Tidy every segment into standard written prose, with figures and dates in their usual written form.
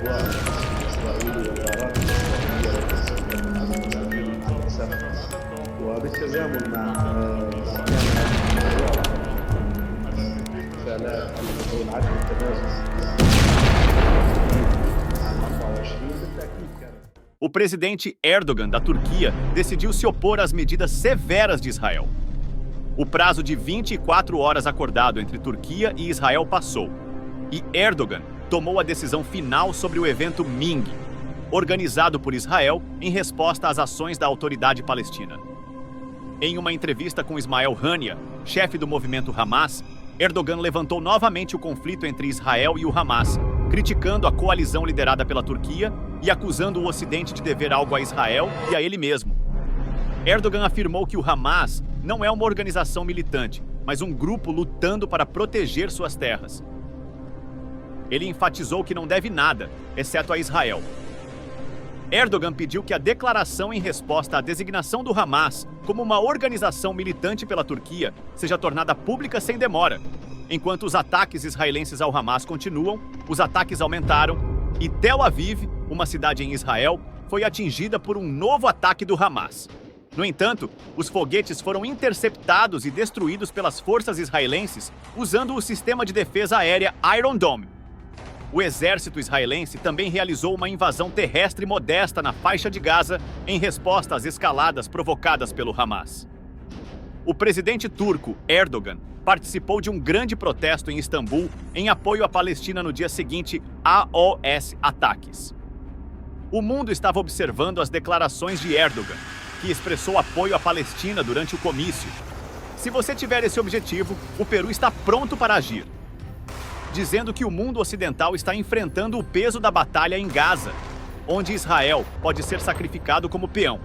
إسرائيل والغارات الإسرائيلية والتسليم على مزامير السنة وبالتزامن مع الاحتفالات والعدد التنازل عام 24 بالتأكيد كانت. O presidente Erdogan, da Turquia, decidiu se opor às medidas severas de Israel. O prazo de 24 horas acordado entre Turquia e Israel passou, e Erdogan tomou a decisão final sobre o evento Ming, organizado por Israel em resposta às ações da autoridade palestina. Em uma entrevista com Ismael Haniyeh, chefe do movimento Hamas, Erdogan levantou novamente o conflito entre Israel e o Hamas, criticando a coalizão liderada pela Turquia e acusando o Ocidente de dever algo a Israel e a ele mesmo. Erdogan afirmou que o Hamas não é uma organização militante, mas um grupo lutando para proteger suas terras. Ele enfatizou que não deve nada, exceto a Israel. Erdogan pediu que a declaração em resposta à designação do Hamas como uma organização militante pela Turquia seja tornada pública sem demora. Enquanto os ataques israelenses ao Hamas continuam, os ataques aumentaram e Tel Aviv, uma cidade em Israel, foi atingida por um novo ataque do Hamas. No entanto, os foguetes foram interceptados e destruídos pelas forças israelenses usando o sistema de defesa aérea Iron Dome. O exército israelense também realizou uma invasão terrestre modesta na faixa de Gaza em resposta às escaladas provocadas pelo Hamas. O presidente turco Erdogan participou de um grande protesto em Istambul em apoio à Palestina no dia seguinte aos ataques. O mundo estava observando as declarações de Erdogan, que expressou apoio à Palestina durante o comício. Se você tiver esse objetivo, o Peru está pronto para agir, dizendo que o mundo ocidental está enfrentando o peso da batalha em Gaza, onde Israel pode ser sacrificado como peão.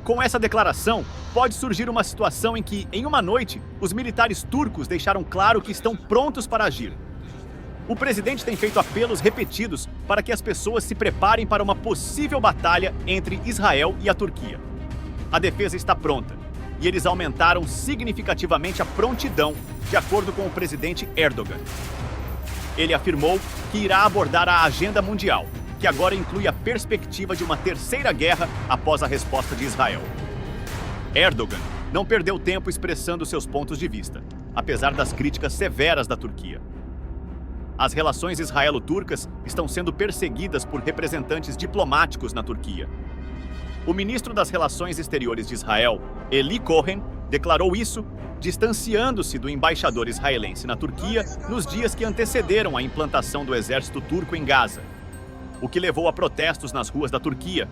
Com essa declaração, pode surgir uma situação em que, em uma noite, os militares turcos deixaram claro que estão prontos para agir. O presidente tem feito apelos repetidos para que as pessoas se preparem para uma possível batalha entre Israel e a Turquia. A defesa está pronta, e eles aumentaram significativamente a prontidão, de acordo com o presidente Erdogan. Ele afirmou que irá abordar a agenda mundial, que agora inclui a perspectiva de uma terceira guerra após a resposta de Israel. Erdogan não perdeu tempo expressando seus pontos de vista, apesar das críticas severas da Turquia. As relações israelo-turcas estão sendo perseguidas por representantes diplomáticos na Turquia. O ministro das Relações Exteriores de Israel, Eli Cohen, declarou isso, distanciando-se do embaixador israelense na Turquia nos dias que antecederam a implantação do exército turco em Gaza, o que levou a protestos nas ruas da Turquia.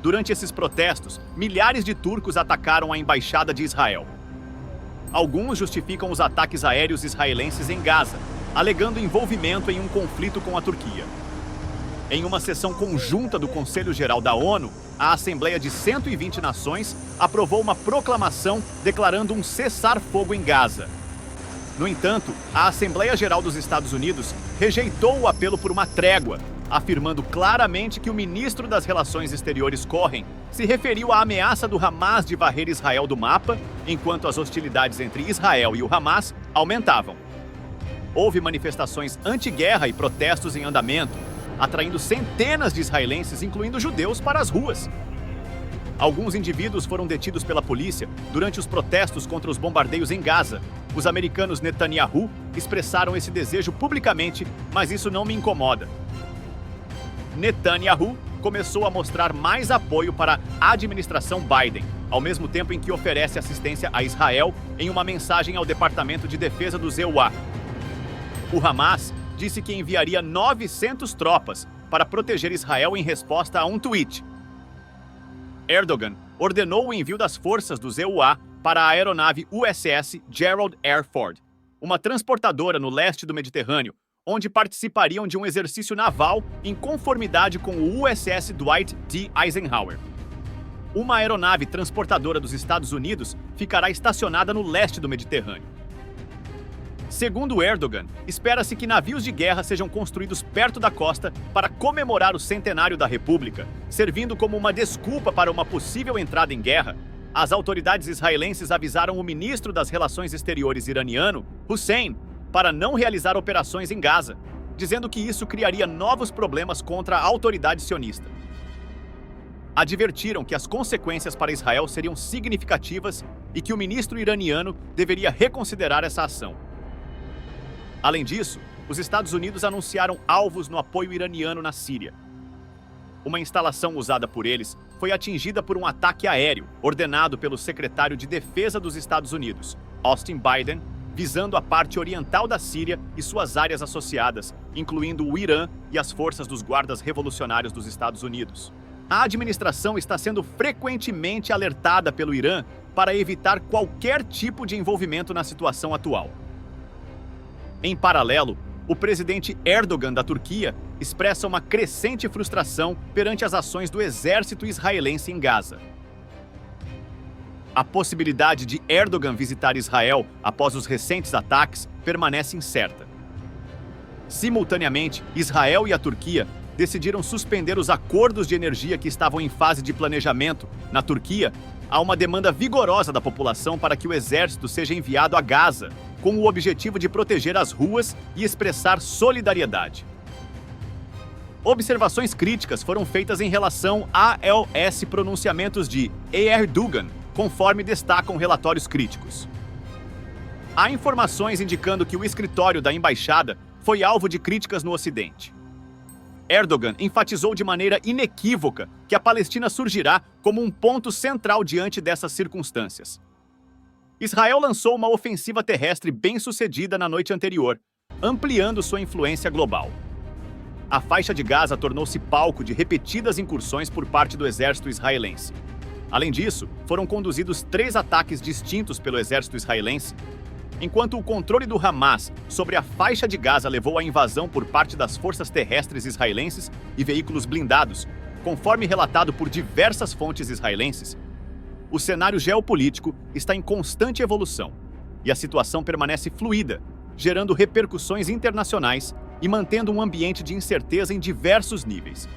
Durante esses protestos, milhares de turcos atacaram a embaixada de Israel. Alguns justificam os ataques aéreos israelenses em Gaza, alegando envolvimento em um conflito com a Turquia. Em uma sessão conjunta do Conselho Geral da ONU, a Assembleia de 120 nações aprovou uma proclamação declarando um cessar-fogo em Gaza. No entanto, a Assembleia Geral dos Estados Unidos rejeitou o apelo por uma trégua, afirmando claramente que o ministro das Relações Exteriores Cohen se referiu à ameaça do Hamas de varrer Israel do mapa, enquanto as hostilidades entre Israel e o Hamas aumentavam. Houve manifestações anti-guerra e protestos em andamento, atraindo centenas de israelenses, incluindo judeus, para as ruas. Alguns indivíduos foram detidos pela polícia durante os protestos contra os bombardeios em Gaza. Os americanos Netanyahu expressaram esse desejo publicamente, mas isso não me incomoda. Netanyahu começou a mostrar mais apoio para a administração Biden, ao mesmo tempo em que oferece assistência a Israel em uma mensagem ao Departamento de Defesa do EUA. O Hamas disse que enviaria 900 tropas para proteger Israel em resposta a um tweet. Erdogan ordenou o envio das forças do EUA para a aeronave USS Gerald R. Ford, uma transportadora no leste do Mediterrâneo, onde participariam de um exercício naval em conformidade com o USS Dwight D. Eisenhower. Uma aeronave transportadora dos Estados Unidos ficará estacionada no leste do Mediterrâneo. Segundo Erdogan, espera-se que navios de guerra sejam construídos perto da costa para comemorar o centenário da República, servindo como uma desculpa para uma possível entrada em guerra. As autoridades israelenses avisaram o ministro das Relações Exteriores iraniano, Hussein, para não realizar operações em Gaza, dizendo que isso criaria novos problemas contra a autoridade sionista. Advertiram que as consequências para Israel seriam significativas e que o ministro iraniano deveria reconsiderar essa ação. Além disso, os Estados Unidos anunciaram alvos no apoio iraniano na Síria. Uma instalação usada por eles foi atingida por um ataque aéreo ordenado pelo secretário de Defesa dos Estados Unidos, Austin Biden, visando a parte oriental da Síria e suas áreas associadas, incluindo o Irã e as forças dos guardas revolucionários dos Estados Unidos. A administração está sendo frequentemente alertada pelo Irã para evitar qualquer tipo de envolvimento na situação atual. Em paralelo, o presidente Erdogan da Turquia expressa uma crescente frustração perante as ações do exército israelense em Gaza. A possibilidade de Erdogan visitar Israel após os recentes ataques permanece incerta. Simultaneamente, Israel e a Turquia decidiram suspender os acordos de energia que estavam em fase de planejamento. Na Turquia, há uma demanda vigorosa da população para que o exército seja enviado a Gaza, com o objetivo de proteger as ruas e expressar solidariedade. Observações críticas foram feitas em relação aos pronunciamentos de Erdogan, conforme destacam relatórios críticos. Há informações indicando que o escritório da embaixada foi alvo de críticas no Ocidente. Erdogan enfatizou de maneira inequívoca que a Palestina surgirá como um ponto central diante dessas circunstâncias. Israel lançou uma ofensiva terrestre bem-sucedida na noite anterior, ampliando sua influência global. A faixa de Gaza tornou-se palco de repetidas incursões por parte do exército israelense. Além disso, foram conduzidos 3 ataques distintos pelo exército israelense, enquanto o controle do Hamas sobre a faixa de Gaza levou à invasão por parte das forças terrestres israelenses e veículos blindados, conforme relatado por diversas fontes israelenses. O cenário geopolítico está em constante evolução e a situação permanece fluida, gerando repercussões internacionais e mantendo um ambiente de incerteza em diversos níveis.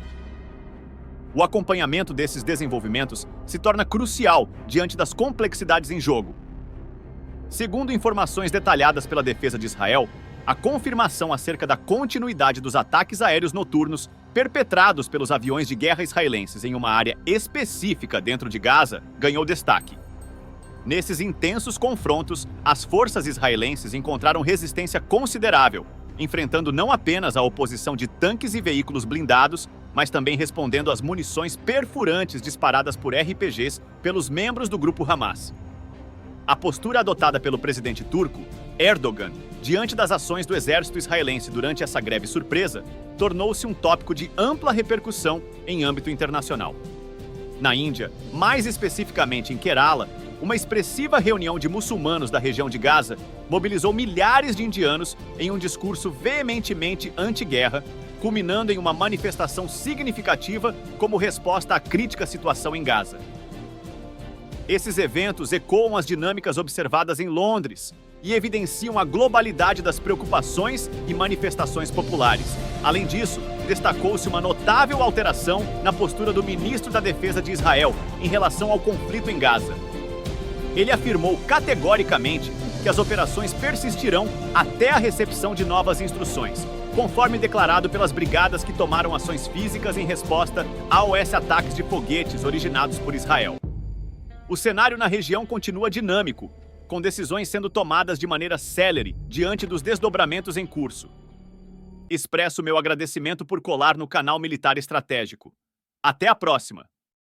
O acompanhamento desses desenvolvimentos se torna crucial diante das complexidades em jogo. Segundo informações detalhadas pela defesa de Israel, a confirmação acerca da continuidade dos ataques aéreos noturnos perpetrados pelos aviões de guerra israelenses em uma área específica dentro de Gaza ganhou destaque. Nesses intensos confrontos, as forças israelenses encontraram resistência considerável, enfrentando não apenas a oposição de tanques e veículos blindados, mas também respondendo às munições perfurantes disparadas por RPGs pelos membros do grupo Hamas. A postura adotada pelo presidente turco, Erdogan, diante das ações do exército israelense durante essa greve surpresa, tornou-se um tópico de ampla repercussão em âmbito internacional. Na Índia, mais especificamente em Kerala, uma expressiva reunião de muçulmanos da região de Gaza mobilizou milhares de indianos em um discurso veementemente anti-guerra, culminando em uma manifestação significativa como resposta à crítica situação em Gaza. Esses eventos ecoam as dinâmicas observadas em Londres e evidenciam a globalidade das preocupações e manifestações populares. Além disso, destacou-se uma notável alteração na postura do ministro da Defesa de Israel em relação ao conflito em Gaza. Ele afirmou categoricamente que as operações persistirão até a recepção de novas instruções, conforme declarado pelas brigadas que tomaram ações físicas em resposta aos ataques de foguetes originados por Israel. O cenário na região continua dinâmico, com decisões sendo tomadas de maneira célere diante dos desdobramentos em curso. Expresso meu agradecimento por colar no canal Militar Estratégico. Até a próxima!